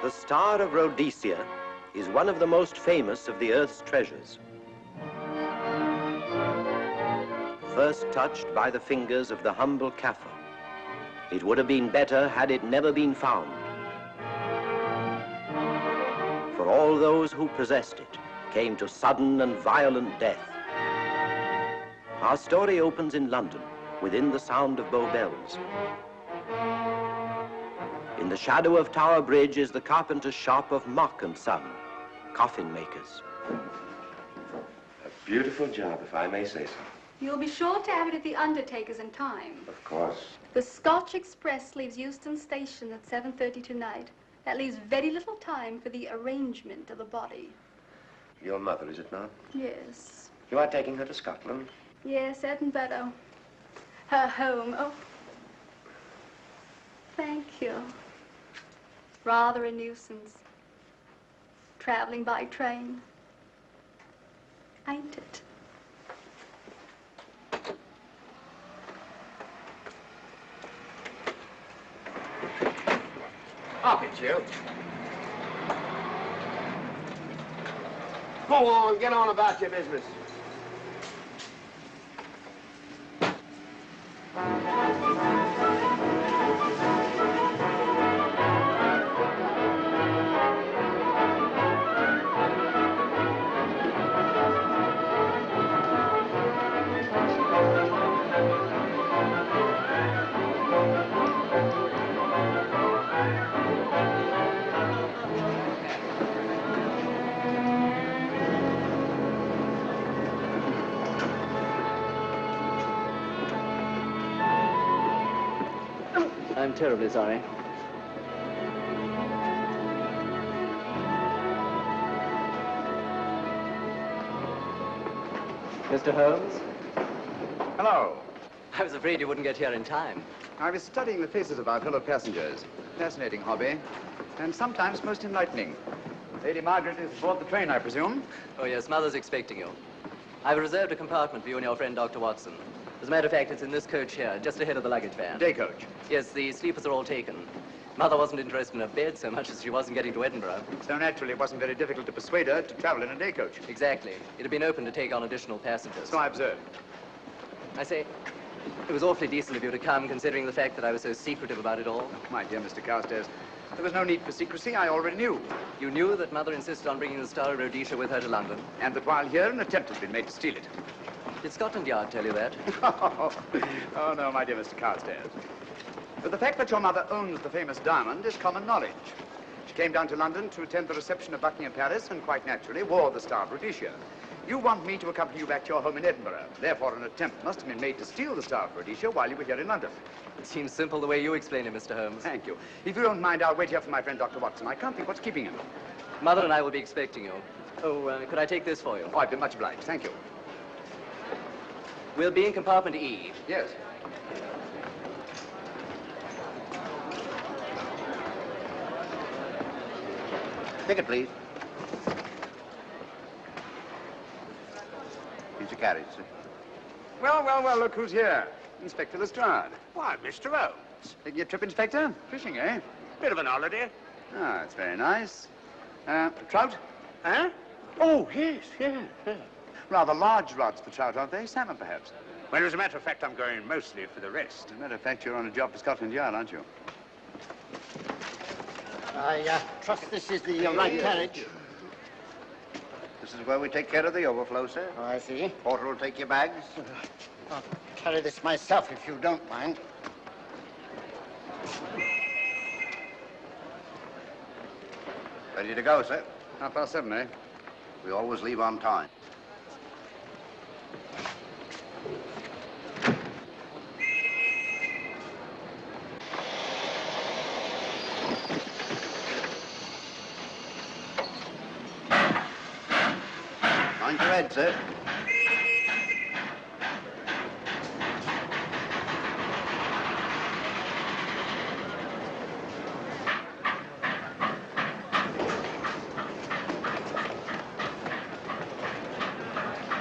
The Star of Rhodesia is one of the most famous of the Earth's treasures. First touched by the fingers of the humble Kaffir, it would have been better had it never been found. For all those who possessed it came to sudden and violent death. Our story opens in London, within the sound of Bow Bells. In the shadow of Tower Bridge is the carpenter's shop of Mock & Son, coffin makers. A beautiful job, if I may say so. You'll be sure to have it at the undertaker's in time. Of course. The Scotch Express leaves Euston Station at 7:30 tonight. That leaves very little time for the arrangement of the body. Your mother, is it not? Yes. You are taking her to Scotland? Yes, Edinburgh. Her home. Oh. Thank you. Rather a nuisance. Traveling by train. Ain't it? Up it, you. Go on, get on about your business. I'm terribly sorry. Mr. Holmes? Hello. I was afraid you wouldn't get here in time. I was studying the faces of our fellow passengers. Fascinating hobby, and sometimes most enlightening. Lady Margaret is aboard the train, I presume? Oh, yes, Mother's expecting you. I've reserved a compartment for you and your friend, Dr. Watson. As a matter of fact, it's in this coach here, just ahead of the luggage van. Day coach? Yes, the sleepers are all taken. Mother wasn't interested in a bed so much as she wasn't getting to Edinburgh. So naturally, it wasn't very difficult to persuade her to travel in a day coach. Exactly. It had been open to take on additional passengers. So I observed. I say, it was awfully decent of you to come, considering the fact that I was so secretive about it all. My dear Mr. Carstairs, there was no need for secrecy. I already knew. You knew that Mother insisted on bringing the Star of Rhodesia with her to London? And that while here, an attempt has been made to steal it. Did Scotland Yard tell you that? Oh, no, my dear Mr. Carstairs. But the fact that your mother owns the famous diamond is common knowledge. She came down to London to attend the reception of Buckingham Palace and quite naturally wore the Star of Rhodesia. You want me to accompany you back to your home in Edinburgh. Therefore, an attempt must have been made to steal the Star of Rhodesia while you were here in London. It seems simple the way you explain it, Mr. Holmes. Thank you. If you don't mind, I'll wait here for my friend, Dr. Watson. I can't think what's keeping him. Mother and I will be expecting you. Oh, could I take this for you? Oh, I'd be much obliged. Thank you. We'll be in compartment E. Yes. Ticket, please. Here's your carriage, sir. Well, well, well, look who's here. Inspector Lestrade. Why, Mr. Holmes. Taking a trip, Inspector? Fishing, eh? Bit of an holiday. Ah, it's very nice. Trout? Huh? Oh, yes, yeah. Rather large rods for trout, aren't they? Salmon, perhaps? Well, as a matter of fact, I'm going mostly for the rest. As a matter of fact, you're on a job for Scotland Yard, aren't you? I trust this is the right carriage. This is where we take care of the overflow, sir. Oh, I see. Porter will take your bags. I'll carry this myself if you don't mind. Ready to go, sir? 7:30, eh? We always leave on time. Mind your head, sir.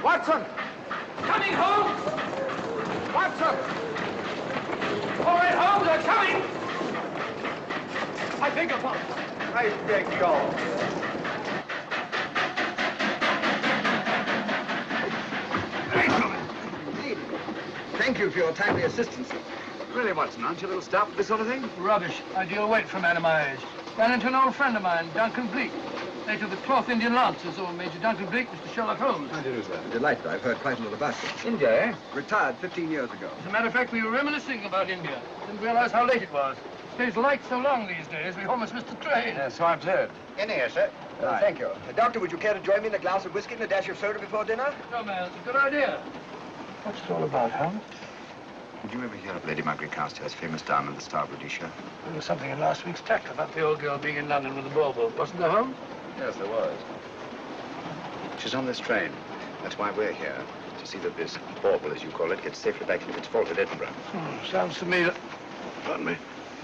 Watson! Coming, Holmes! Watson! All right, Holmes, they're coming! I beg your pardon. I beg yours. Thank you for your timely assistance. Really, Watson, aren't you a little stout for this sort of thing? Rubbish. Ideal weight for a man of my age. Ran into an old friend of mine, Duncan Bleak. Late of the 12th Indian Lancers, or Major Duncan Bleak, Mr. Sherlock Holmes. How do you do, sir? Delighted. I've heard quite a lot about you. India, eh? Retired 15 years ago. As a matter of fact, we were reminiscing about India. Didn't realize how late it was. Stays light so long these days, we almost missed the train. Yes, so I observed. In here, sir. Thank you. Doctor, would you care to join me in a glass of whiskey and a dash of soda before dinner? No, man, it's a good idea. What's it all about, Holmes? Did you ever hear of Lady Margaret Carstairs' famous diamond, the Star of Rhodesia? There was something in last week's tract about the old girl being in London with a bauble, wasn't there, Holmes? Yes, there was. She's on this train. That's why we're here. To see that this bauble, as you call it, gets safely back into its vault at Edinburgh. Sounds to me... Pardon me.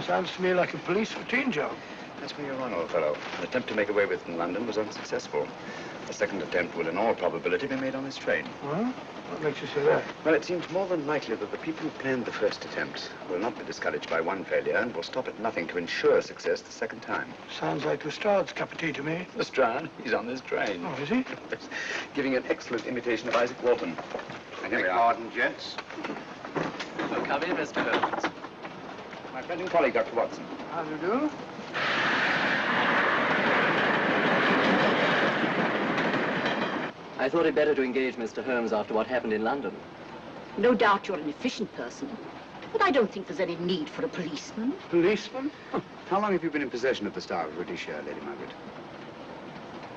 Sounds to me like a police routine job. That's where you're wrong, old fellow. An attempt to make away with it in London was unsuccessful. A second attempt will, in all probability, be made on this train. Well, what makes you say that? Well, it seems more than likely that the people who planned the first attempt will not be discouraged by one failure and will stop at nothing to ensure success the second time. Sounds like Lestrade's cup of tea to me. Lestrade? He's on this train. Oh, is he? Giving an excellent imitation of Isaac Walton. And here we are. Pardon, gents. Oh, come in, Mr. Holmes. My friend and colleague, Dr. Watson. How do you do? I thought it better to engage Mr. Holmes after what happened in London. No doubt you're an efficient person, but I don't think there's any need for a policeman. Policeman? How long have you been in possession of the Star of Rhodesia, Lady Margaret?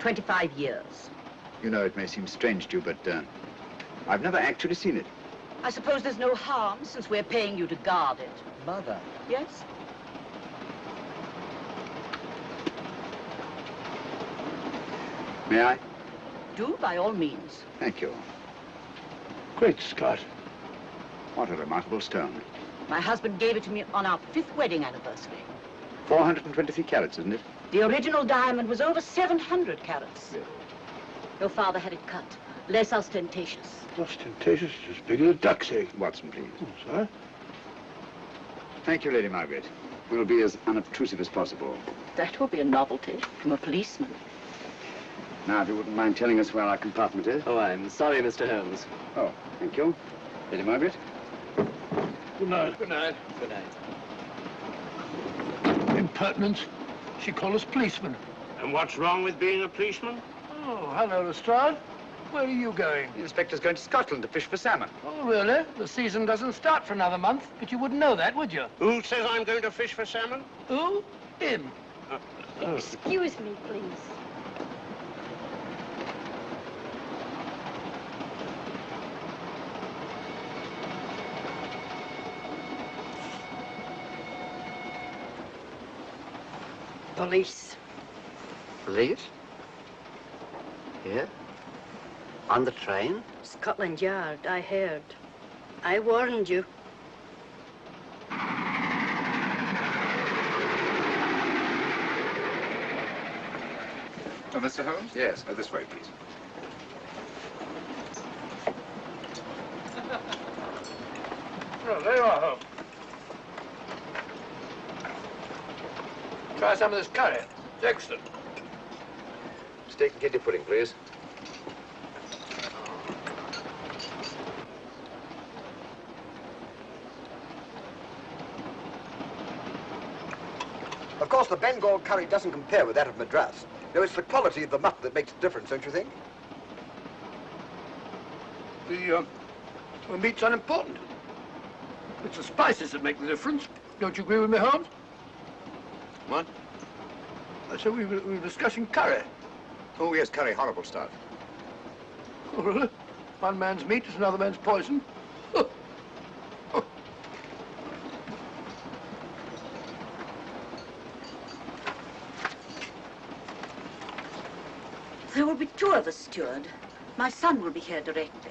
25 years. You know, it may seem strange to you, but I've never actually seen it. I suppose there's no harm since we're paying you to guard it. Mother. Yes? May I? Do, by all means. Thank you. Great Scott. What a remarkable stone. My husband gave it to me on our 5th wedding anniversary. 423 carats, isn't it? The original diamond was over 700 carats. Yeah. Your father had it cut, less ostentatious. Ostentatious, as big as a duck's egg. Watson, please. Oh, sir? Thank you, Lady Margaret. We'll be as unobtrusive as possible. That will be a novelty from a policeman. Now, if you wouldn't mind telling us where our compartment is. Oh, I'm sorry, Mr. Holmes. Oh, thank you. Lady Margaret? Good night. Good night. Good night. Impertinence. She called us policemen. And what's wrong with being a policeman? Oh, hello, Lestrade. Where are you going? The inspector's going to Scotland to fish for salmon. Oh, really? The season doesn't start for another month, but you wouldn't know that, would you? Who says I'm going to fish for salmon? Who? Him. Excuse me, please. Police. Police? Here? On the train? Scotland Yard, I heard. I warned you. Oh, Mr. Holmes? Yes. This way, please. Oh, there you are, Holmes. Try some of this curry. It's excellent. Steak and kidney pudding, please. Of course, the Bengal curry doesn't compare with that of Madras. No, it's the quality of the mutton that makes the difference, don't you think? The meat's unimportant. It's the spices that make the difference. Don't you agree with me, Holmes? What? I said we were discussing curry. Oh, yes, curry, horrible stuff. Oh, really? One man's meat is another man's poison. There will be 2 of us, steward. My son will be here directly.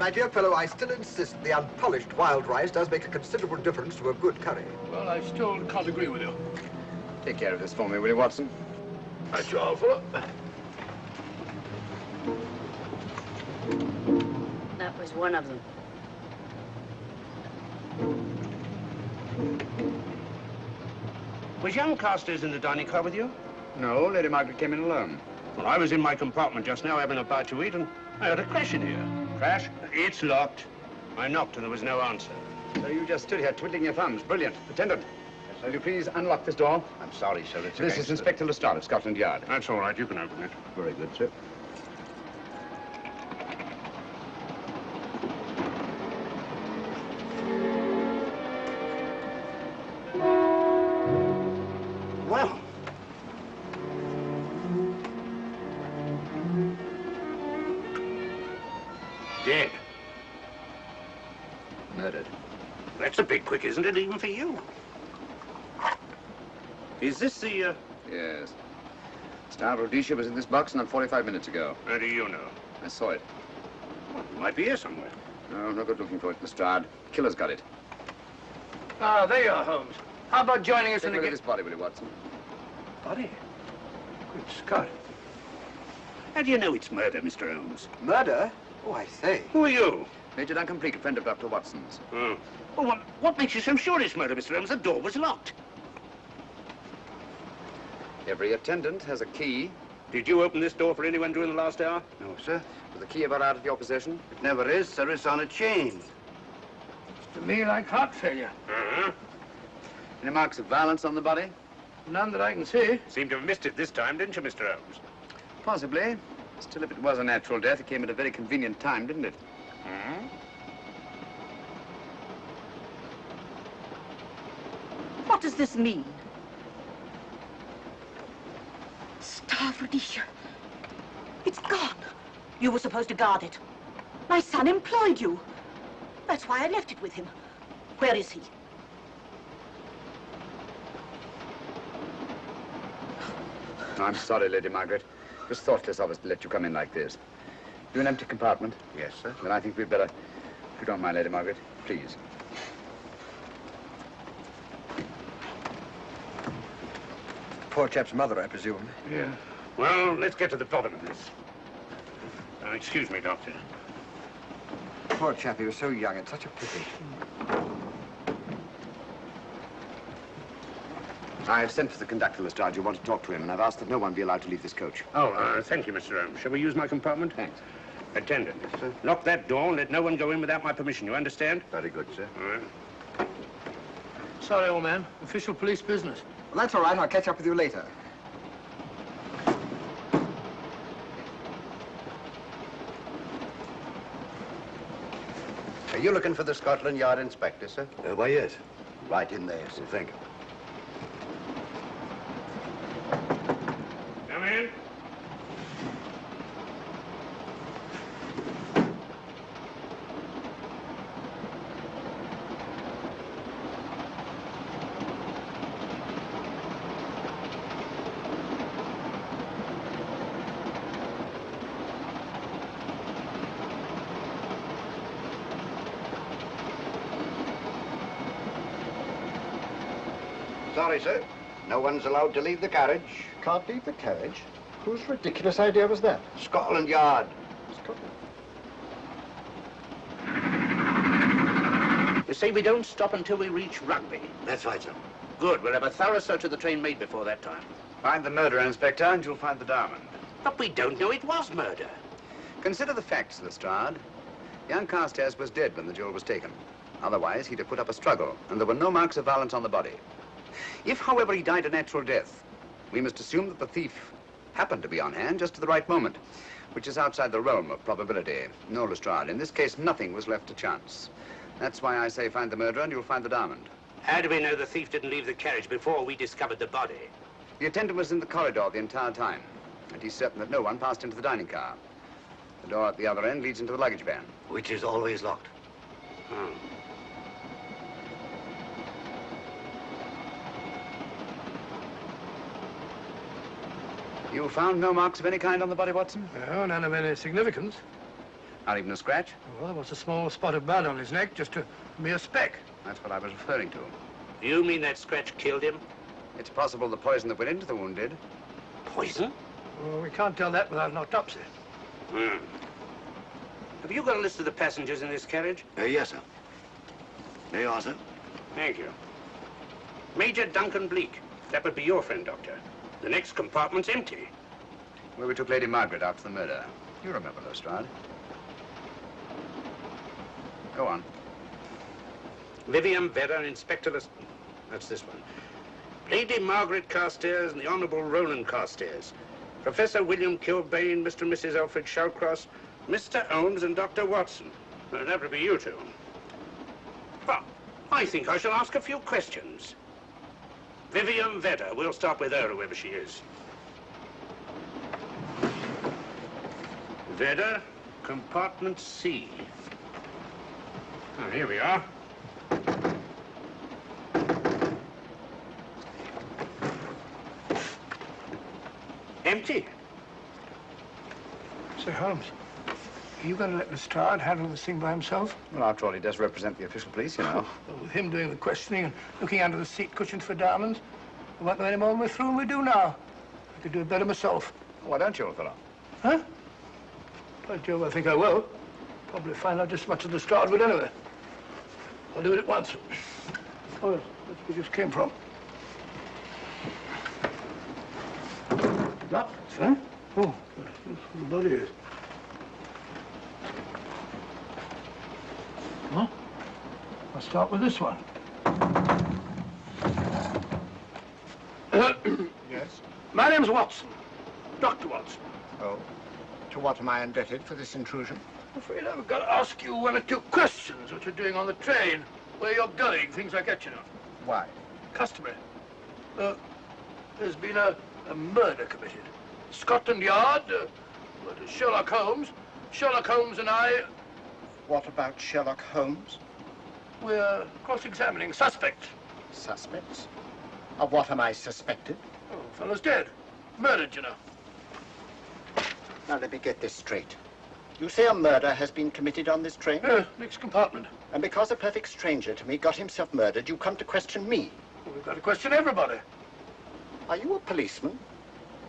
my dear fellow, I still insist the unpolished wild rice does make a considerable difference to a good curry. Well, I still can't agree with you. Take care of this for me, will you, Watson? That's your fault. That was one of them. Was young Carstairs in the dining car with you? No, Lady Margaret came in alone. Well, I was in my compartment just now having a bite to eat, and I heard a crash in here. Crash? It's locked. I knocked and there was no answer. So you just stood here twiddling your thumbs. Brilliant. Attendant, will you please unlock this door? I'm sorry, sir. It's This is Inspector Lestrade of Scotland Yard. That's all right. You can open it. Very good, sir. Well, Dead. Murdered. That's a bit quick, isn't it, even for you? Is this the, Yes. Star of Rhodesia was in this box not 45 minutes ago. How do you know? I saw it. Well, it might be here somewhere. No, no good looking for it, Lestrade. Killer's got it. Ah, there you are, Holmes. How about joining us Take in a the look at this body, will you, Watson? Body? Good Scott. How do you know it's murder, Mr. Holmes? Murder? Oh, I say. Who are you? Major Duncan Bleak, a friend of Dr. Watson's. Oh. Well, what makes you so sure it's murder, Mr. Holmes? The door was locked. Every attendant has a key. Did you open this door for anyone during the last hour? no, sir. With the key ever out of your possession? It never is, sir. It's on a chain. To me, like heart failure. Uh-huh. Any marks of violence on the body? None that I can see. Seemed to have missed it this time, didn't you, Mr. Holmes? Possibly. Still, if it was a natural death, it came at a very convenient time, didn't it? Hmm? What does this mean? Star of Rhodesia. It's gone. You were supposed to guard it. My son employed you. That's why I left it with him. Where is he? I'm sorry, Lady Margaret. It was thoughtless of us to let you come in like this. You an empty compartment? Yes, sir. Then I think we'd better, if you don't mind, Lady Margaret, please. Poor chap's mother, I presume. Yeah. Well, let's get to the bottom of this. Excuse me, Doctor. Poor chap, he was so young. It's such a pity. I've sent for the conductor, Lestrade. You want to talk to him, and I've asked that no one be allowed to leave this coach. Oh, thank you, Mr. Holmes. Shall we use my compartment? Thanks. Attendant, lock that door and let no one go in without my permission. You understand? Very good, sir. All right. Sorry, old man. Official police business. Well, that's all right. I'll catch up with you later. Are you looking for the Scotland Yard inspector, sir? Why, yes. Right in there, sir. Thank you. Come in. Sorry, sir. No one's allowed to leave the carriage. Can't leave the carriage? Whose ridiculous idea was that? Scotland Yard. You say we don't stop until we reach Rugby. That's right, sir. Good. We'll have a thorough search of the train made before that time. Find the murderer, Inspector, and you'll find the diamond. But we don't know it was murder. Consider the facts, Lestrade. Young Carstairs was dead when the jewel was taken. Otherwise, he'd have put up a struggle, and there were no marks of violence on the body. If, however, he died a natural death, we must assume that the thief happened to be on hand just at the right moment, which is outside the realm of probability. No, Lestrade, in this case, nothing was left to chance. That's why I say find the murderer and you'll find the diamond. How do we know the thief didn't leave the carriage before we discovered the body? The attendant was in the corridor the entire time, and he's certain that no one passed into the dining car. The door at the other end leads into the luggage van. Which is always locked. Oh. You found no marks of any kind on the body, Watson? No, none of any significance. Not even a scratch? Well, there was a small spot of blood on his neck, just a mere speck. That's what I was referring to. You mean that scratch killed him? It's possible the poison that went into the wound did. Poison? Well, we can't tell that without an autopsy. Hmm. Have you got a list of the passengers in this carriage? Yes, sir. There you are, sir. Thank you. Major Duncan Bleak. That would be your friend, Doctor. The next compartment's empty. Where we took Lady Margaret after the murder. You remember, Lestrade. Go on. Vivian Vedder, Inspector That's this one. Lady Margaret Carstairs and the Honourable Roland Carstairs. Professor William Kilbane, Mr. and Mrs. Alfred Shawcross, Mr. Holmes and Dr. Watson. Well, that would be you two. Well, I think I shall ask a few questions. Vivian Vedder. We'll start with her, whoever she is. Vedder, compartment C. Oh, here we are. Empty. Say, Holmes, are you going to let Lestrade handle this thing by himself? Well, after all, he does represent the official police, you know. Well, with him doing the questioning and looking under the seat cushions for diamonds, we won't know any more than we're through and we do now. I could do it better myself. Why don't you, old fellow? Huh? By Jove, I think I will. Probably find out just as much as Lestrade would anyway. I'll do it at once. Oh, yes, that's where we just came from. Locked, huh? Oh, good. Who the bloody is? Huh? I'll start with this one. Yes? My name's Watson. Dr. Watson. Oh. To what am I indebted for this intrusion? I'm afraid I've got to ask you one or two questions. What you're doing on the train, where you're going, things like that, you know. Why? Customary. There's been a murder committed. Scotland Yard, Sherlock Holmes. Sherlock Holmes and I, What about Sherlock Holmes? we're cross-examining suspects. Suspects? Of what am I suspected? Oh, fellow's dead. Murdered, you know. Now, let me get this straight. You say a murder has been committed on this train? Next compartment. And because a perfect stranger to me got himself murdered, you come to question me? Well, we've got to question everybody. Are you a policeman?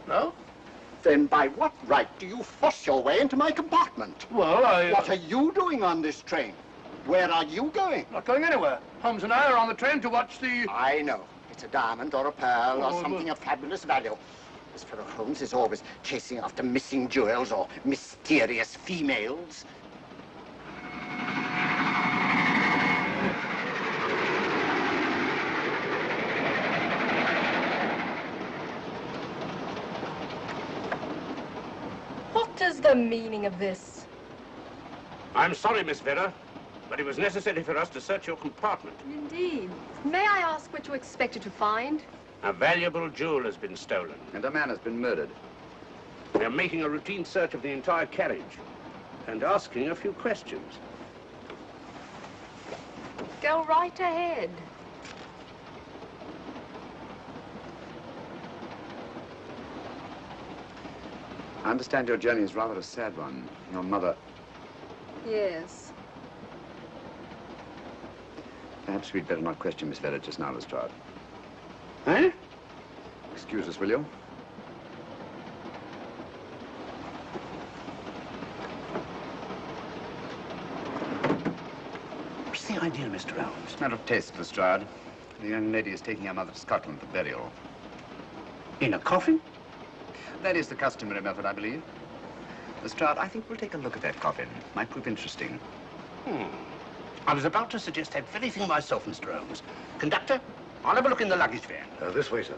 No? Then by what right do you force your way into my compartment? Well, What are you doing on this train? Where are you going? Not going anywhere. Holmes and I are on the train to watch the... I know. It's a diamond or a pearl or Oh, something of fabulous value. This fellow Holmes is always chasing after missing jewels or mysterious females. What is the meaning of this? I'm sorry, Miss Vedder, but it was necessary for us to search your compartment. Indeed. May I ask what you expected to find? A valuable jewel has been stolen. And a man has been murdered. We are making a routine search of the entire carriage and asking a few questions. Go right ahead. I understand your journey is rather a sad one. Your mother... Yes. Perhaps we'd better not question Miss Vedder just now, Lestrade. Eh? Excuse us, will you? What's the idea, Mr. Holmes? It's a matter of taste, Lestrade. The young lady is taking her mother to Scotland for burial. In a coffin? That is the customary method, I believe. Lestrade, I think we'll take a look at that coffin. Might prove interesting. I was about to suggest that very thing myself, Mr. Holmes. Conductor, I'll have a look in the luggage van. This way, sir.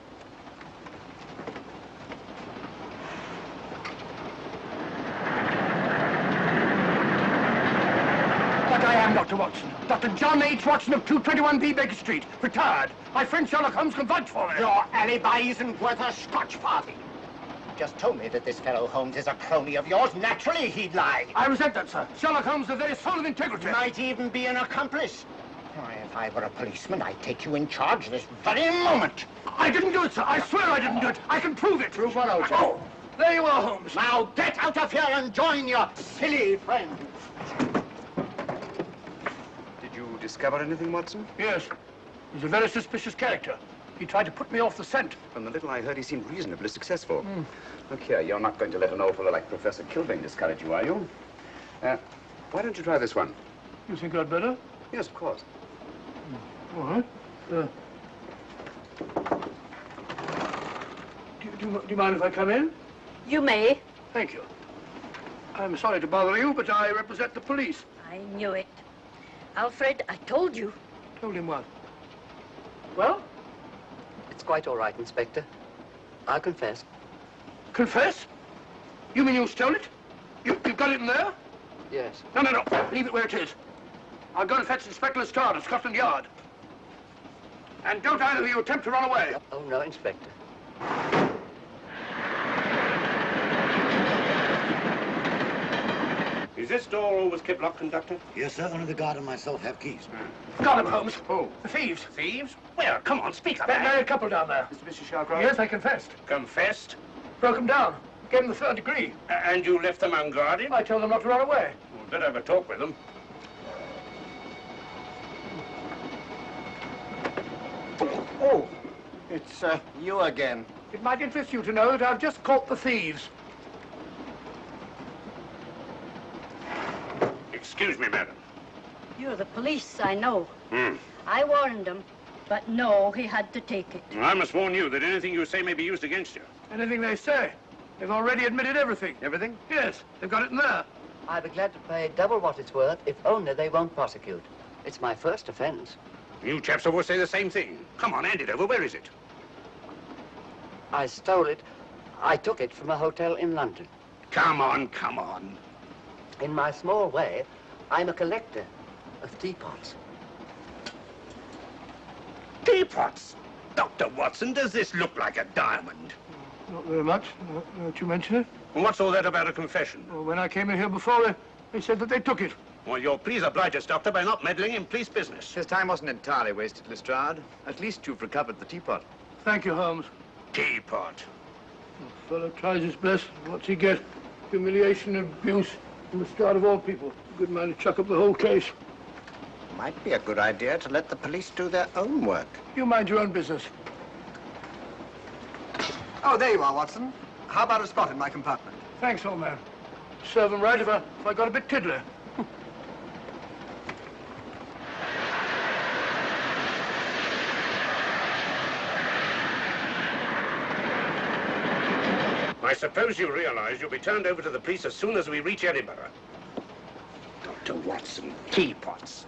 But I am Dr. Watson. Dr. John H. Watson of 221B Baker Street. Retired. My friend Sherlock Holmes can vouch for me. Your alibi isn't worth a Scotch party. Just told me that this fellow Holmes is a crony of yours. Naturally, he'd lie. I resent that, sir. Sherlock Holmes is the very soul of integrity. Might even be an accomplice. Why, if I were a policeman, I'd take you in charge this very moment. I didn't do it, sir. I swear I didn't do it. I can prove it. Prove what, old chap? Oh, There you are, Holmes. Now get out of here and join your silly friends. Did you discover anything, Watson? Yes. He's a very suspicious character. He tried to put me off the scent. From the little I heard, he seemed reasonably successful. Look here, you're not going to let an old fellow like Professor Kilbane discourage you, are you? Why don't you try this one? You think I'd better? Yes, of course. All right. Do you mind if I come in? You may. Thank you. I'm sorry to bother you, but I represent the police. I knew it. Alfred, I told you. Told him what? Well? It's quite all right, Inspector. I'll confess. Confess? You mean you stole it? You've got it in there? Yes. No. Leave it where it is. I'll go and fetch Inspector Lestrade at Scotland Yard. And don't either of you attempt to run away. Oh, no, Inspector. Is this door always kept locked, Conductor? Yes, sir. Only the guard and myself have keys. Got him, Holmes. Who? The thieves. Thieves? Where? Come on, speak up. That married couple down there. Mr. Sherlock Holmes? Yes, I confessed. Confessed? Broke them down. Gave them the 3rd degree. And you left them unguarded? I told them not to run away. We'd better have a talk with them. Oh, it's you again. It might interest you to know that I've just caught the thieves. Excuse me, madam. You're the police, I know. Hmm. I warned him, but no, he had to take it. Well, I must warn you that anything you say may be used against you. Anything they say. They've already admitted everything. Everything? Yes, they've got it in there. I'd be glad to pay double what it's worth if only they won't prosecute. It's my first offense. You chaps always say the same thing. Come on, hand it over. Where is it? I stole it. I took it from a hotel in London. Come on. In my small way, I'm a collector of teapots. Teapots? Dr. Watson, does this look like a diamond? Not very much, now that you mention it. And what's all that about a confession? Well, when I came in here before, they said that they took it. Well, you'll please oblige us, Doctor, by not meddling in police business. His time wasn't entirely wasted, Lestrade. At least you've recovered the teapot. Thank you, Holmes. Teapot. The fellow tries his best. What's he get? Humiliation and abuse from the start of all people. A good man to chuck up the whole case. Might be a good idea to let the police do their own work. You mind your own business. Oh, there you are, Watson. How about a spot in my compartment? Thanks, old man. Serve him right if I got a bit tiddler. I suppose you realize you'll be turned over to the police as soon as we reach Edinburgh. Dr. Watson, teapots.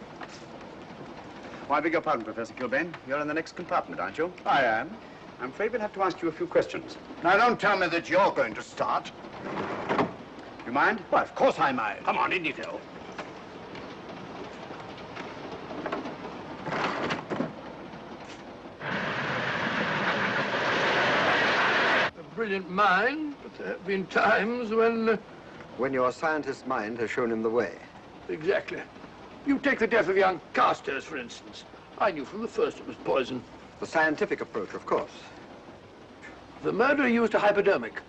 Well, I beg your pardon, Professor Kilbane. You're in the next compartment, aren't you? I am. I'm afraid we'll have to ask you a few questions. Now, don't tell me that you're going to start. You mind? Well, of course I mind. Come on, in you go. A brilliant mind, but there have been times when... When your scientist's mind has shown him the way. Exactly. You take the death of young Carstairs, for instance. I knew from the first it was poison. The scientific approach, of course. The murderer used a hypodermic.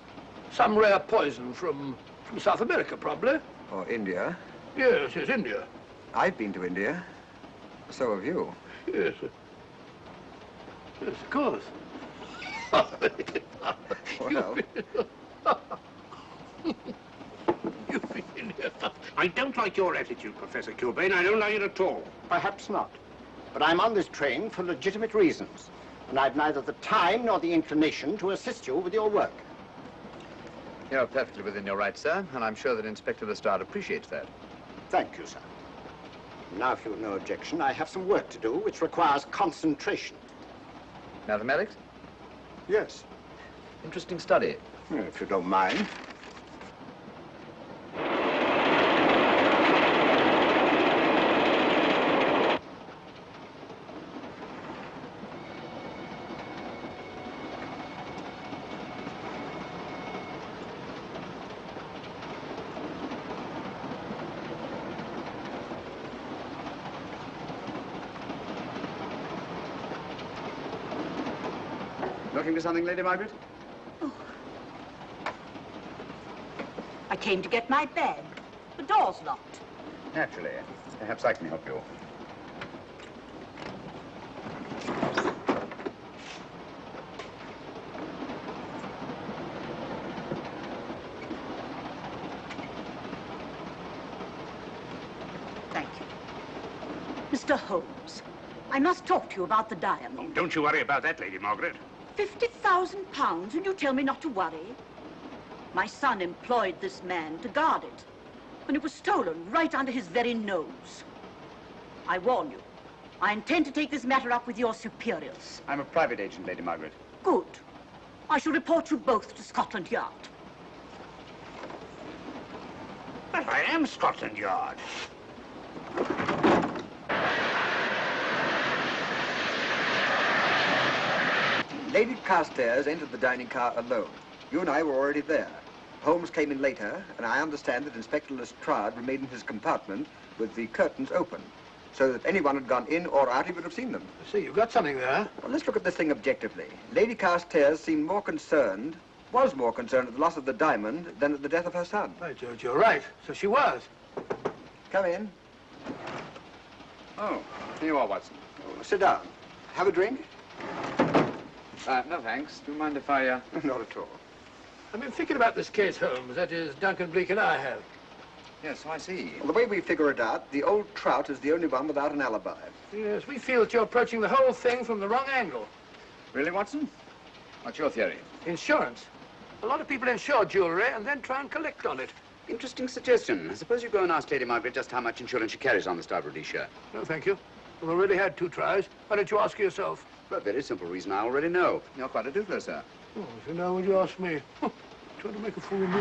Some rare poison from South America, probably. Or India. Yes, India. I've been to India. So have you. Yes. Yes, of course. Well. You've been in here. I don't like your attitude, Professor Kilbane. I don't like it at all. Perhaps not. But I'm on this train for legitimate reasons. And I've neither the time nor the inclination to assist you with your work. You're perfectly within your rights, sir, and I'm sure that Inspector Lestrade appreciates that. Thank you, sir. Now, if you've no objection, I have some work to do which requires concentration. Mathematics? Yes. Interesting study. If you don't mind. Looking for something, Lady Margaret? Oh. came to get my bag. The door's locked. Naturally. Perhaps I can help you. Thank you. Mr. Holmes, I must talk to you about the diamond. Oh, don't you worry about that, Lady Margaret. £50,000, and you tell me not to worry? My son employed this man to guard it, and it was stolen right under his very nose. I warn you, I intend to take this matter up with your superiors. I'm a private agent, Lady Margaret. Good. I shall report you both to Scotland Yard. But I am Scotland Yard. Lady Carstairs entered the dining car alone. You and I were already there. Holmes came in later, and I understand that Inspector Lestrade remained in his compartment with the curtains open, so that if anyone had gone in or out, he would have seen them. I see, you've got something there. Well, let's look at this thing objectively. Lady Carstairs seemed more concerned, was more concerned at the loss of the diamond than at the death of her son. Right, George, you're right. So she was. Come in. Oh, here you are, Watson. Oh, sit down. Have a drink? No, thanks. Do you mind if I, Not at all. I've been thinking about this case, Holmes. That is, Duncan Bleak and I have. Yes, so I see. Well, the way we figure it out, the old trout is the only one without an alibi. Yes, we feel that you're approaching the whole thing from the wrong angle. Really, Watson? What's your theory? Insurance. A lot of people insure jewelry and then try and collect on it. Interesting suggestion. I suppose you go and ask Lady Margaret just how much insurance she carries on the Star of Rhodesia. No, thank you. We've already had 2 tries. Why don't you ask her yourself? For a very simple reason I already know. You're quite a doodler, sir. Oh, so now would you ask me? Trying to make a fool of me.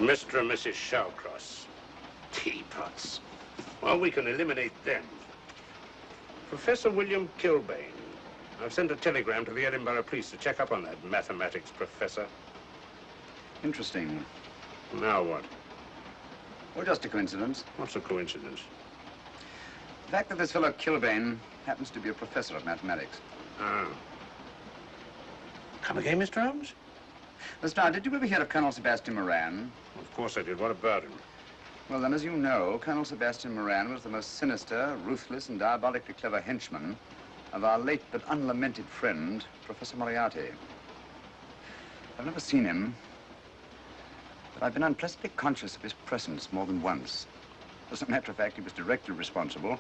Mr. and Mrs. Shawcross. Teapots. Well, we can eliminate them. Professor William Kilbane. I've sent a telegram to the Edinburgh police to check up on that mathematics professor. Interesting. Now what? Well, just a coincidence. What's a coincidence? The fact that this fellow Kilbane happens to be a professor of mathematics. Ah. Come again, Mr. Holmes? Lestrade, did you ever hear of Colonel Sebastian Moran? Of course I did. What about him? Well, then, as you know, Colonel Sebastian Moran was the most sinister, ruthless, and diabolically clever henchman of our late but unlamented friend, Professor Moriarty. I've never seen him, but I've been unpleasantly conscious of his presence more than once. As a matter of fact, he was directly responsible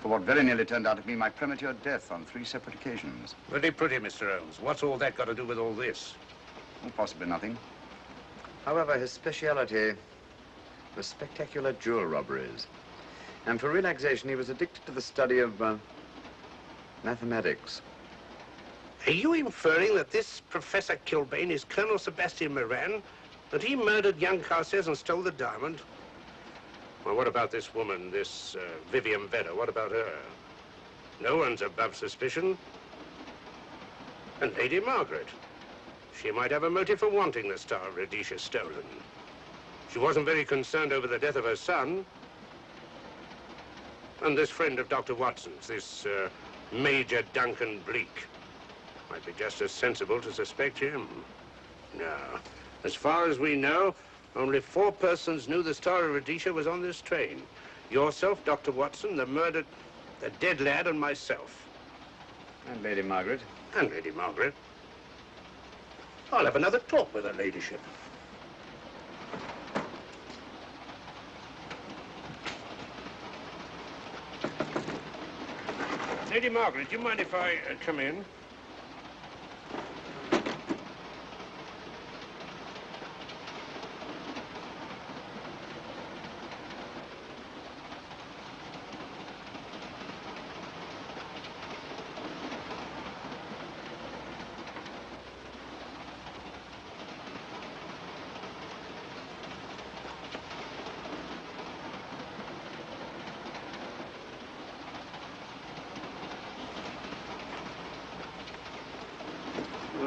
for what very nearly turned out to be my premature death on 3 separate occasions. Very pretty, Mr. Holmes. What's all that got to do with all this? Well, possibly nothing. However, his speciality was spectacular jewel robberies. And for relaxation, he was addicted to the study of mathematics. Are you inferring that this Professor Kilbane is Colonel Sebastian Moran? That he murdered young Carstairs and stole the diamond? Well, what about this woman, this Vivian Vedder? What about her? No one's above suspicion. And Lady Margaret. She might have a motive for wanting the Star of Rhodesia stolen. She wasn't very concerned over the death of her son. And this friend of Dr. Watson's, this Major Duncan Bleak, might be just as sensible to suspect him. No. As far as we know, only 4 persons knew the Star of Rhodesia was on this train. Yourself, Dr. Watson, the dead lad, and myself. And Lady Margaret. And Lady Margaret. I'll have another talk with her ladyship. Lady Margaret, do you mind if I come in?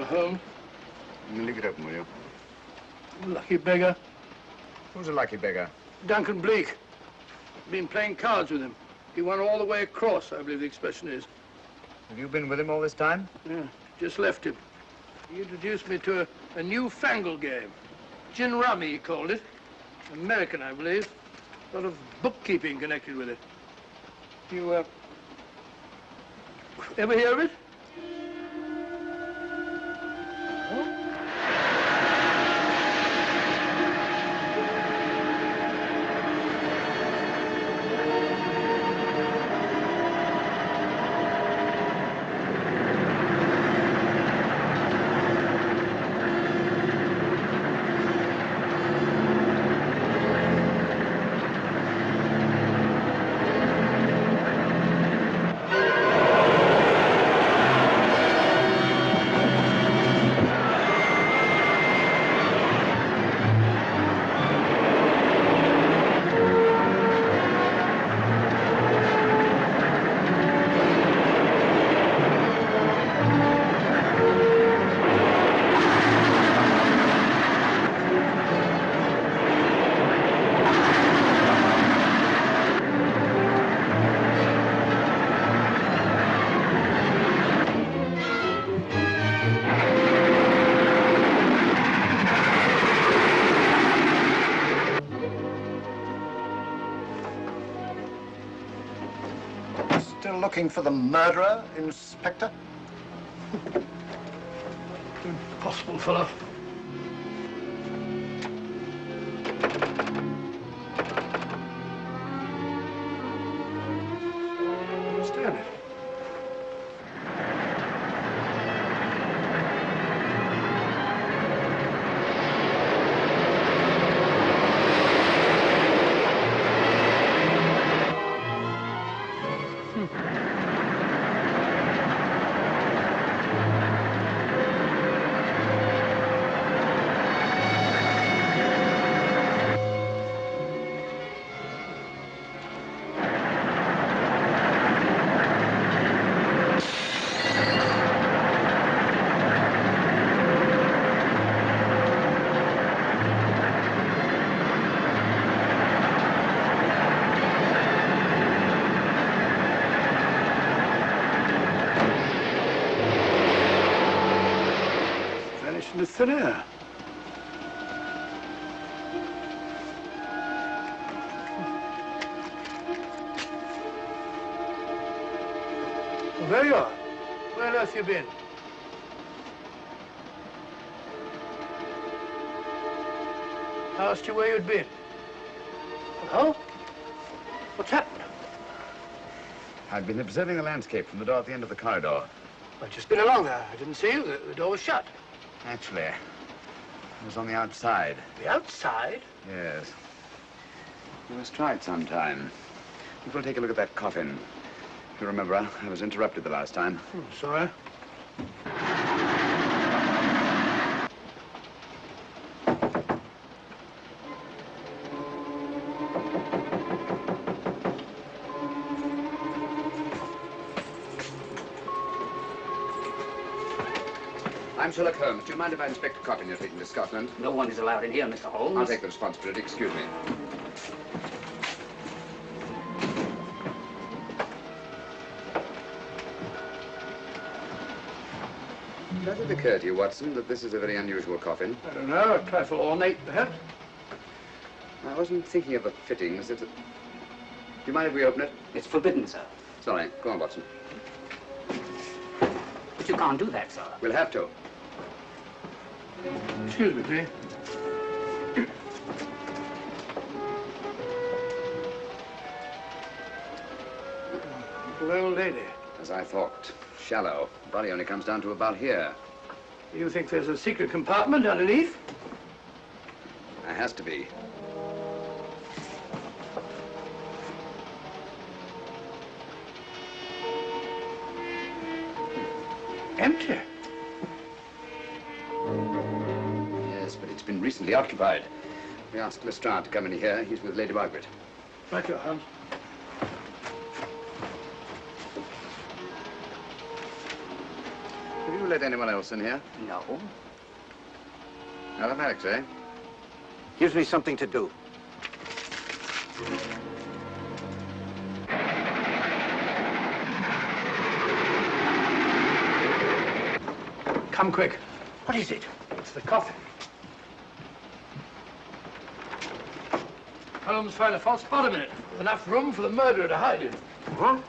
Home? Leave it open, will you? Lucky beggar. Who's a lucky beggar? Duncan Bleak. Been playing cards with him. He won all the way across, I believe the expression is. Have you been with him all this time? Yeah, just left him. He introduced me to a newfangled game. Gin rummy, he called it. American, I believe. A lot of bookkeeping connected with it. You, ever hear of it? Still looking for the murderer, Inspector? Impossible, fellow. Understand it. In the thin air. Well, there you are. Where on earth you been? I asked you where you'd been. Hello? What's happened? I've been observing the landscape from the door at the end of the corridor. I've just been along there. I didn't see you. The door was shut. Actually, I was on the outside. The outside? Yes. We must try it sometime. If we'll take a look at that coffin. You remember, I was interrupted the last time. Sorry. I'm Sherlock Holmes. Do you mind if I inspect a coffin you're taking to Scotland? No one is allowed in here, Mr. Holmes. I'll take the responsibility. Excuse me. Does it occur to you, Watson, that this is a very unusual coffin? I don't know. A trifle ornate, perhaps. I wasn't thinking of the fittings. Do you mind if we open it? It's forbidden, sir. Sorry. Go on, Watson. But you can't do that, sir. We'll have to. Excuse me, please. Little old lady. As I thought. Shallow. Body only comes down to about here. You think there's a secret compartment underneath? There has to be. Empty. Yes, but it's been recently occupied. We asked Lestrade to come in here. He's with Lady Margaret. Right here, Holmes. Have you let anyone else in here? No. Mathematics, eh? Gives me something to do. Come quick. What is it? It's the coffin. Holmes found a false bottom in it. Enough room for the murderer to hide in. What?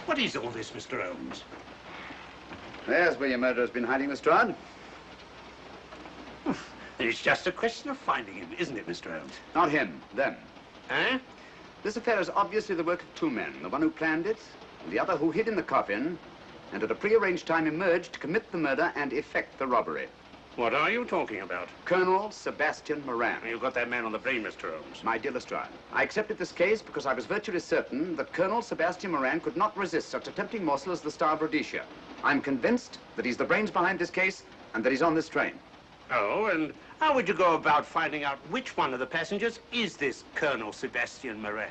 What is all this, Mr. Holmes? There's where your murderer's been hiding, Lestrade. It's just a question of finding him, isn't it, Mr. Holmes? Not him, them. Eh? This affair is obviously the work of two men, the one who planned it, and the other who hid in the coffin, and at a prearranged time emerged to commit the murder and effect the robbery. What are you talking about? Colonel Sebastian Moran. You got that man on the brain, Mr. Holmes. My dear Lestrade, I accepted this case because I was virtually certain that Colonel Sebastian Moran could not resist such a tempting morsel as the Star of Rhodesia. I'm convinced that he's the brains behind this case and that he's on this train. Oh, and how would you go about finding out which one of the passengers is this Colonel Sebastian Moran?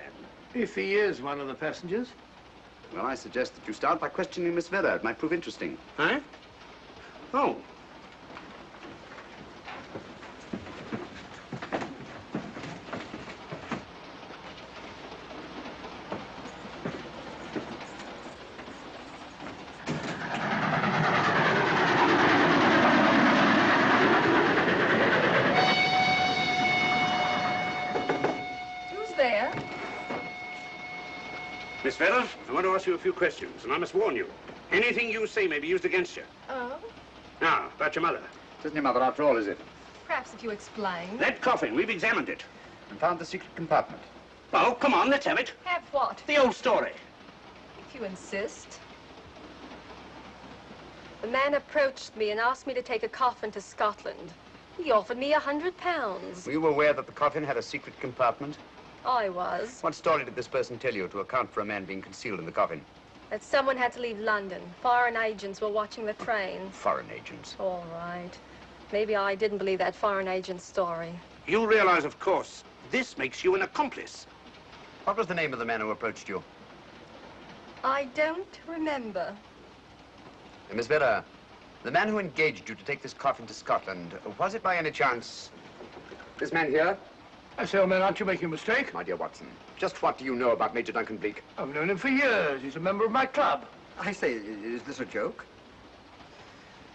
If he is one of the passengers. Well, I suggest that you start by questioning Miss Vera. It might prove interesting. Huh? Oh. Miss Vera, I want to ask you a few questions, and I must warn you. Anything you say may be used against you. Oh? Now, about your mother. It isn't your mother after all, is it? Perhaps if you explain. That coffin, we've examined it. And found the secret compartment. Oh, come on, let's have it. Have what? The old story. If you insist. The man approached me and asked me to take a coffin to Scotland. He offered me £100. Were you aware that the coffin had a secret compartment? I was. What story did this person tell you to account for a man being concealed in the coffin? That someone had to leave London. Foreign agents were watching the train. Foreign agents. All right. Maybe I didn't believe that foreign agent story. You realize, of course, this makes you an accomplice. What was the name of the man who approached you? I don't remember. Miss Vera, the man who engaged you to take this coffin to Scotland, was it by any chance this man here? I say, old man, aren't you making a mistake? My dear Watson, just what do you know about Major Duncan Bleak? I've known him for years. He's a member of my club. I say, is this a joke?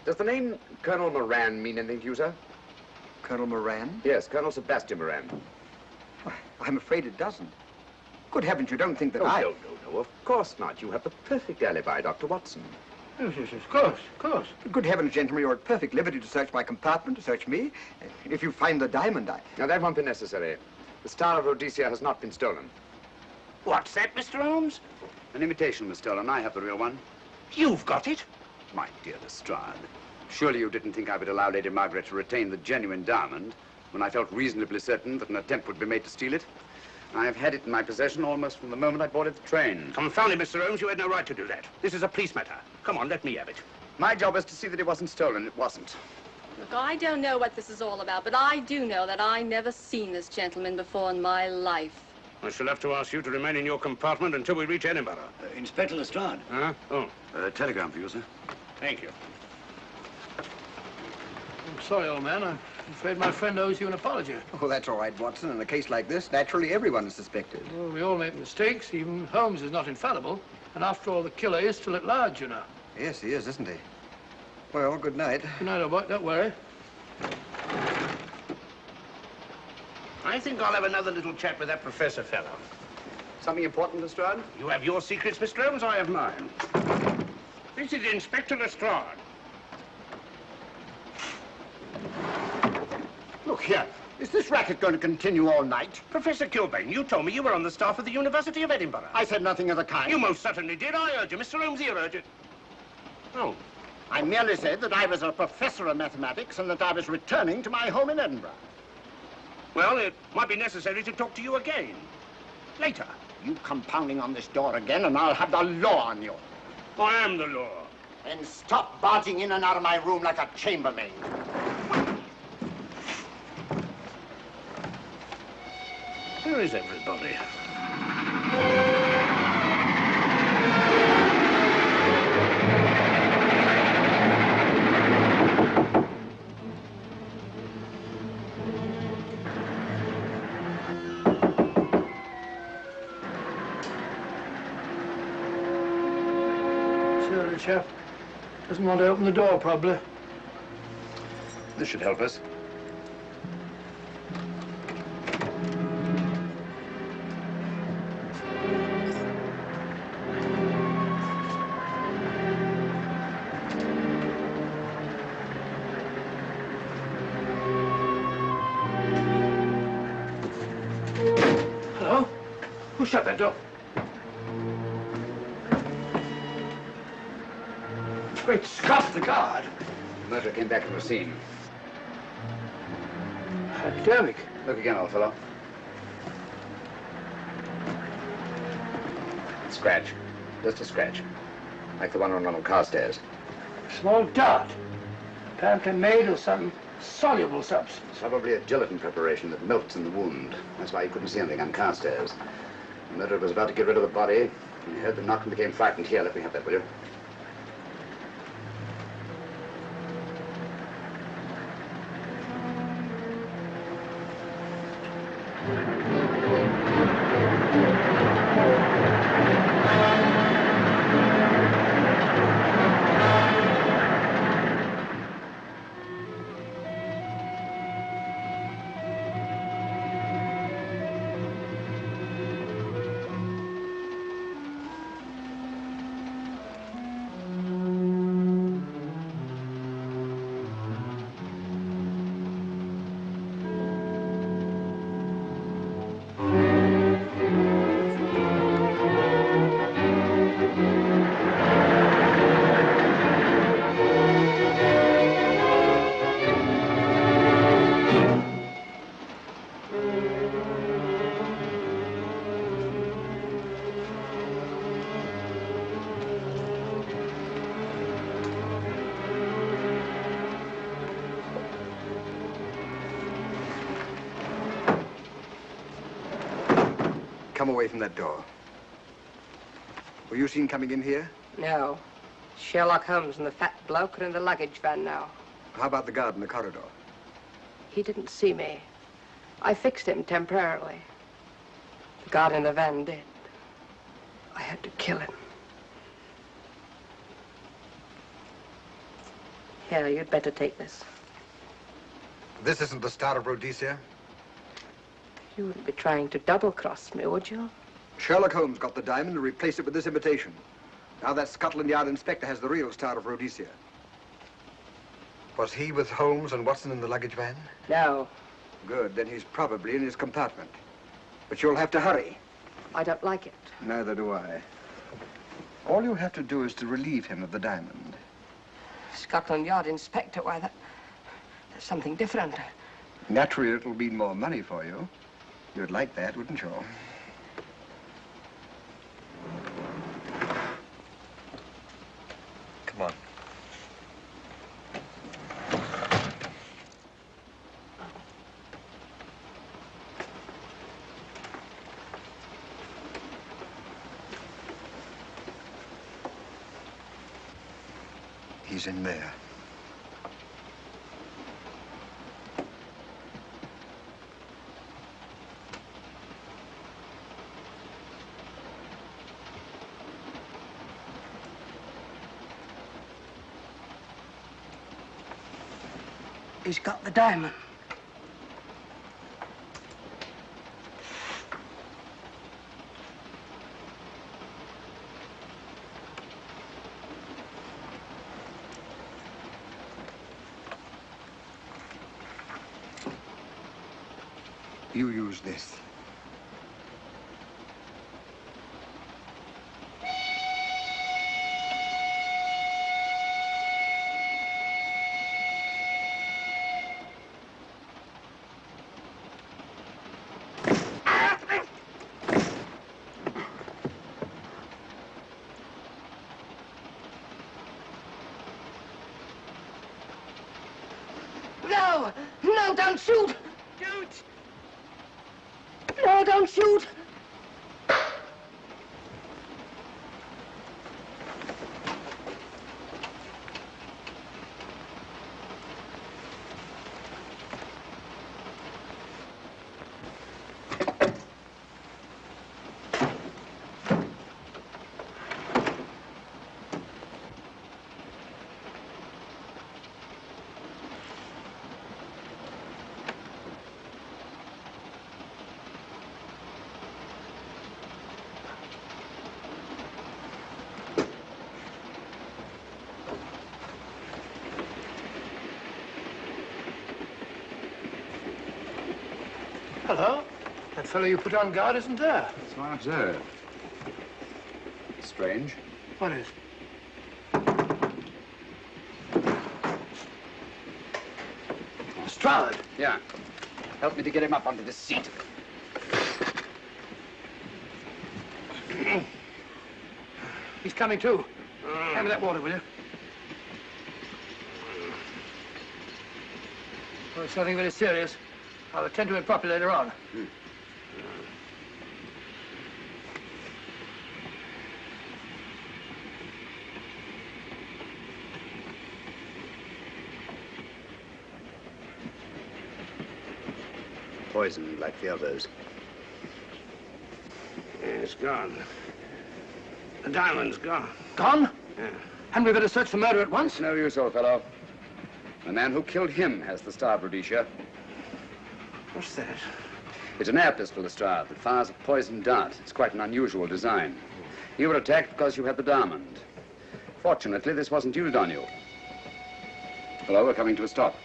Does the name Colonel Moran mean anything to you, sir? Colonel Moran? Yes, Colonel Sebastian Moran. I'm afraid it doesn't. Good heavens, you don't think that No, I... of course not. You have the perfect alibi, Dr. Watson. Yes, of course, of course. Good heavens, gentlemen, you're at perfect liberty to search my compartment, to search me. If you find the diamond, Now, that won't be necessary. The Star of Rhodesia has not been stolen. What's that, Mr. Holmes? An imitation was stolen. I have the real one. You've got it? My dear Lestrade, surely you didn't think I would allow Lady Margaret to retain the genuine diamond when I felt reasonably certain that an attempt would be made to steal it? I have had it in my possession almost from the moment I boarded the train. Confound it, Mr. Holmes, you had no right to do that. This is a police matter. Come on, let me have it. My job is to see that it wasn't stolen. It wasn't. Look, I don't know what this is all about, but I do know that I never seen this gentleman before in my life. I shall have to ask you to remain in your compartment until we reach Edinburgh. Inspector Lestrade. Huh? Oh. Telegram for you, sir. Thank you. I'm sorry, old man. I'm afraid my friend owes you an apology. Oh, that's all right, Watson. In a case like this, naturally everyone is suspected. Well, we all make mistakes. Even Holmes is not infallible. And after all, the killer is still at large, you know. Yes, he is, isn't he? Well, good night. Good night, old boy. Don't worry. I think I'll have another little chat with that professor fellow. Something important, Lestrade? You have your secrets, Mr. Holmes, I have mine. This is Inspector Lestrade. Look here. Is this racket going to continue all night? Professor Kilbane, you told me you were on the staff of the University of Edinburgh. I said nothing of the kind. You most certainly did. I urge you. Mr. Holmes here urged it. Oh. I merely said that I was a professor of mathematics and that I was returning to my home in Edinburgh. Well, it might be necessary to talk to you again. Later. You come pounding on this door again and I'll have the law on you. I am the law. Then stop barging in and out of my room like a chambermaid. Where is everybody? The chap doesn't want to open the door, probably. This should help us. Hello? Who shut that door? Great Scott, the guard. The murderer came back from the scene. Derrick. Look again, old fellow. Scratch. Just a scratch. Like the one on Ronald Carstairs. Small dot. Apparently made of some soluble substance. Probably a gelatin preparation that melts in the wound. That's why you couldn't see anything on Carstairs. The murderer was about to get rid of the body. He heard the knock and became frightened. Here, let me have that, will you? Come away from that door. Were you seen coming in here? No. Sherlock Holmes and the fat bloke are in the luggage van now. How about the guard in the corridor? He didn't see me. I fixed him temporarily. The guard in the van did. I had to kill him. Here, you'd better take this. This isn't the Star of Rhodesia? You wouldn't be trying to double-cross me, would you? Sherlock Holmes got the diamond and replaced it with this imitation. Now that Scotland Yard inspector has the real Star of Rhodesia. Was he with Holmes and Watson in the luggage van? No. Good, then he's probably in his compartment. But you'll have to hurry. I don't like it. Neither do I. All you have to do is to relieve him of the diamond. Scotland Yard inspector, why, that's something different. Naturally, it'll mean more money for you. You'd like that, wouldn't you? Come on. He's in there. He's got the diamond. You use this. No! No, don't shoot! Don't! No, don't shoot! Hello. That fellow you put on guard isn't there. So I observe. Strange. What is? Stroud. Yeah. Help me to get him up onto this seat. He's coming too. Hand me that water, will you? Well, it's nothing very serious. I'll attend to it properly later on. Poisoned like the others. Yeah, it's gone. The diamond's gone. Gone? Yeah. Hadn't we better search the murder at once? It's no use, old fellow. The man who killed him has the Star of Rhodesia. What's that? It's an air pistol, Lestrade, that fires a poisoned dart. It's quite an unusual design. You were attacked because you had the diamond. Fortunately, this wasn't used on you. Hello, we're coming to a stop.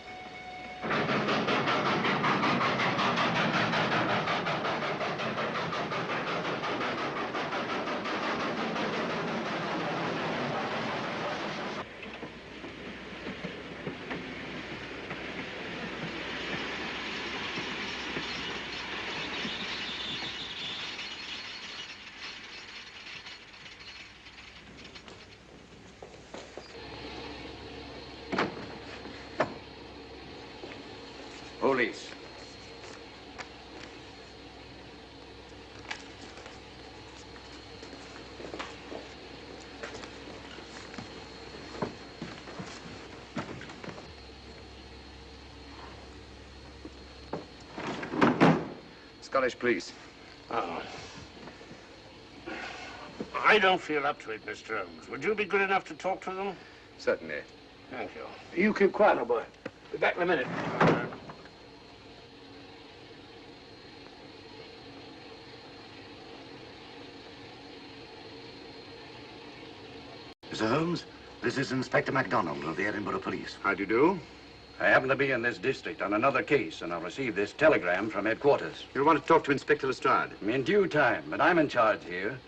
Police. Scottish police. Oh. I don't feel up to it, Mr. Holmes. Would you be good enough to talk to them? Certainly. Thank you. You keep quiet, old boy. Be back in a minute. Mr. Holmes, this is Inspector MacDonald of the Edinburgh Police. How do you do? I happen to be in this district on another case, and I've received this telegram from headquarters. You want to talk to Inspector Lestrade? In due time, but I'm in charge here.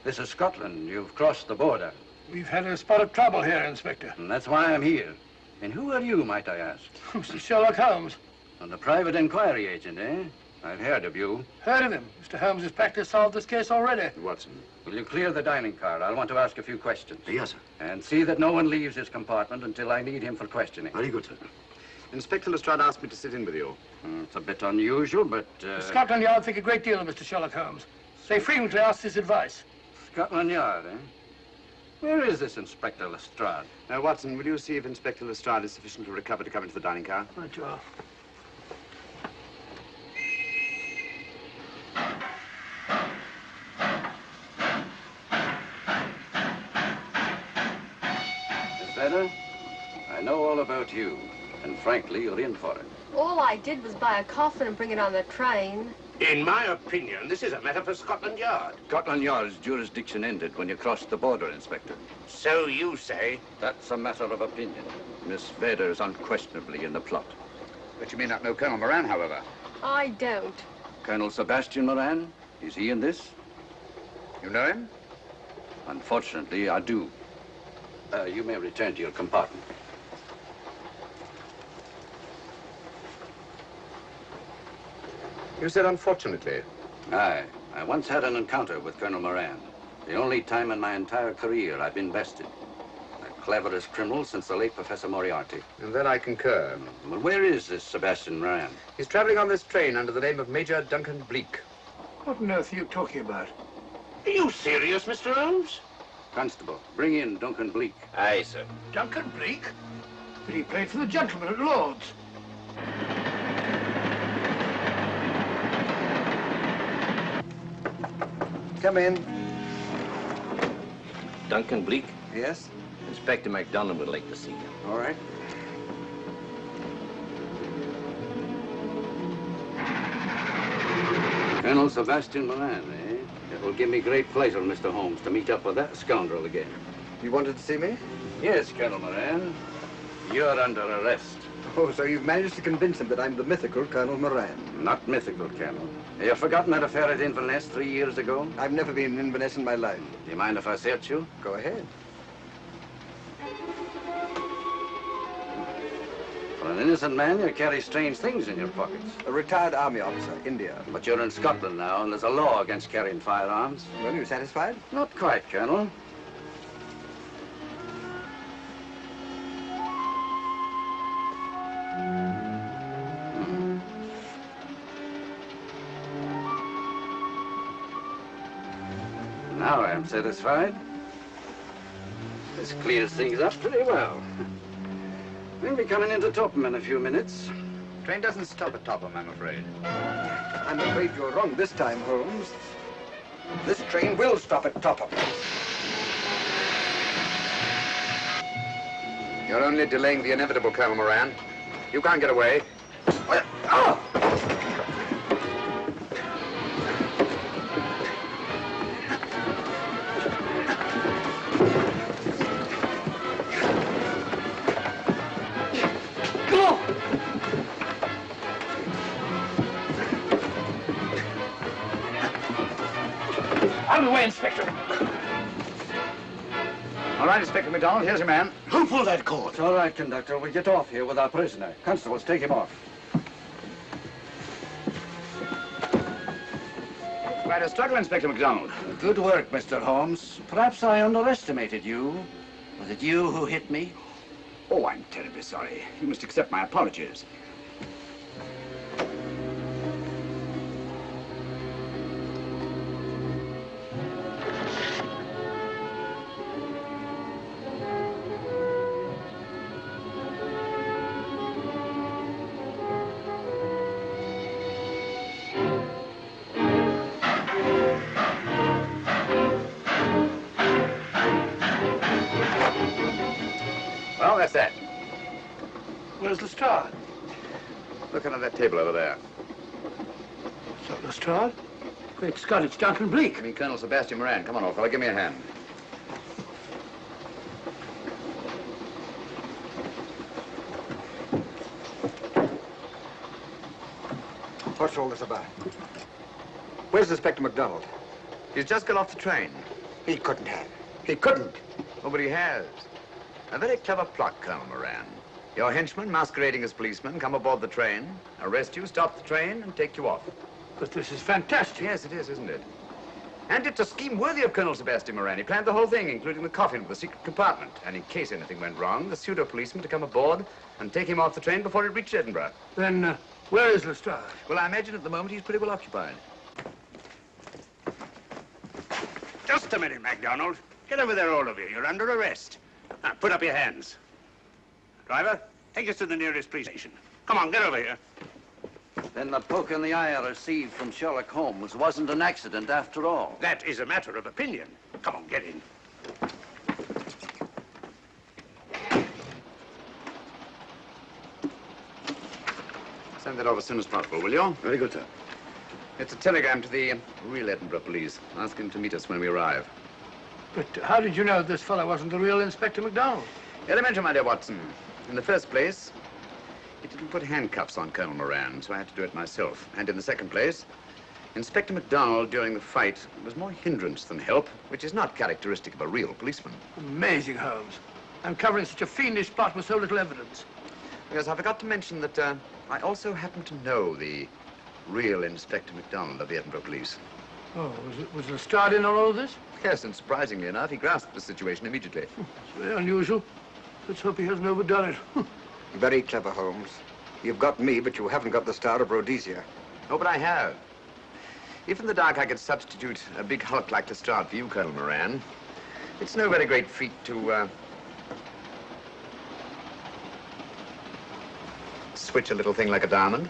This is Scotland. You've crossed the border. We've had a spot of trouble here, Inspector. And that's why I'm here. And who are you, might I ask? Mr. Sherlock Holmes. And the private inquiry agent, eh? I've heard of you. Heard of him. Mr. Holmes has practically solved this case already. Watson. Will you clear the dining car? I'll want to ask a few questions. Yes, sir. And see that no one leaves his compartment until I need him for questioning. Very good, sir. Inspector Lestrade asked me to sit in with you. It's a bit unusual, but... Scotland Yard think a great deal of Mr. Sherlock Holmes. They frequently ask his advice. Scotland Yard, eh? Where is this Inspector Lestrade? Watson, will you see if Inspector Lestrade is sufficiently recovered to come into the dining car? Right, you are. Miss Vedder, I know all about you, and frankly, you're in for it. All I did was buy a coffin and bring it on the train. In my opinion, this is a matter for Scotland Yard. Scotland Yard's jurisdiction ended when you crossed the border, Inspector. So you say? That's a matter of opinion. Miss Vedder is unquestionably in the plot. But you may not know Colonel Moran, however. I don't. Colonel Sebastian Moran, is he in this? You know him? Unfortunately, I do. You may return to your compartment. You said unfortunately. Aye. I once had an encounter with Colonel Moran. The only time in my entire career I've been bested. The cleverest criminal since the late Professor Moriarty. And that I concur. Well, where is this Sebastian Moran? He's traveling on this train under the name of Major Duncan Bleak. What on earth are you talking about? Are you serious, Mr. Holmes? Constable, bring in Duncan Bleak. Aye, sir. Duncan Bleak? But he played for the gentleman at Lord's. Come in. Duncan Bleak? Yes? Inspector MacDonald would like to see you. All right. Colonel Sebastian Moran, eh? It will give me great pleasure, Mr. Holmes, to meet up with that scoundrel again. You wanted to see me? Yes, Colonel Moran. You're under arrest. Oh, so you've managed to convince him that I'm the mythical Colonel Moran. Not mythical, Colonel. Have you forgotten that affair at Inverness 3 years ago? I've never been in Inverness in my life. Do you mind if I search you? Go ahead. For an innocent man, you carry strange things in your pockets. A retired army officer, India. But you're in Scotland now, and there's a law against carrying firearms. Well, you satisfied? Not quite, Colonel. Now I'm satisfied. This clears things up pretty well. We'll be coming into Topham in a few minutes. Train doesn't stop at Topham, I'm afraid. I'm afraid you're wrong this time, Holmes. This train will stop at Topham. You're only delaying the inevitable, Colonel Moran. You can't get away. Oh! Out of the way, Inspector. All right, Inspector MacDonald, here's your man. Who pulled that cord? It's all right, Conductor. We'll get off here with our prisoner. Constables, take him off. Quite a struggle, Inspector MacDonald. Good work, Mr. Holmes. Perhaps I underestimated you. Was it you who hit me? Oh, I'm terribly sorry. You must accept my apologies. Well, that's that. Where's Lestrade? Look under that table over there. Is that Lestrade? Great Scott, it's Duncan Bleak. I mean, Colonel Sebastian Moran. Come on, old fella, give me a hand. What's all this about? Where's Inspector MacDonald? He's just got off the train. He couldn't have. He couldn't. Oh, but he has. A very clever plot, Colonel Moran. Your henchmen, masquerading as policemen, come aboard the train, arrest you, stop the train, and take you off. But this is fantastic. Yes, it is, isn't it? And it's a scheme worthy of Colonel Sebastian Moran. He planned the whole thing, including the coffin of the secret compartment. And in case anything went wrong, the pseudo-policeman to come aboard and take him off the train before it reached Edinburgh. Then, where is Lestrade? Well, I imagine at the moment he's pretty well occupied. Just a minute, MacDonald. Get over there, all of you. You're under arrest. Now, put up your hands. Driver, take us to the nearest police station. Come on, get over here. Then the poke in the eye I received from Sherlock Holmes wasn't an accident after all. That is a matter of opinion. Come on, get in. Send that off as soon as possible, will you? Very good, sir. It's a telegram to the real Edinburgh police, asking to meet us when we arrive. But how did you know this fellow wasn't the real Inspector MacDonald? Elementary, my dear Watson. In the first place, he didn't put handcuffs on Colonel Moran, so I had to do it myself. And in the second place, Inspector MacDonald, during the fight, was more hindrance than help, which is not characteristic of a real policeman. Amazing, Holmes. Uncovering such a fiendish plot with so little evidence. Yes, I forgot to mention that I also happen to know the real Inspector MacDonald of the Edinburgh police. Oh, was Lestrade in on all of this? Yes, and surprisingly enough, he grasped the situation immediately. It's very unusual. Let's hope he hasn't overdone it. Very clever, Holmes. You've got me, but you haven't got the Star of Rhodesia. Oh, but I have. If in the dark I could substitute a big hulk like Lestrade for you, Colonel Moran, it's no very great feat to, switch a little thing like a diamond.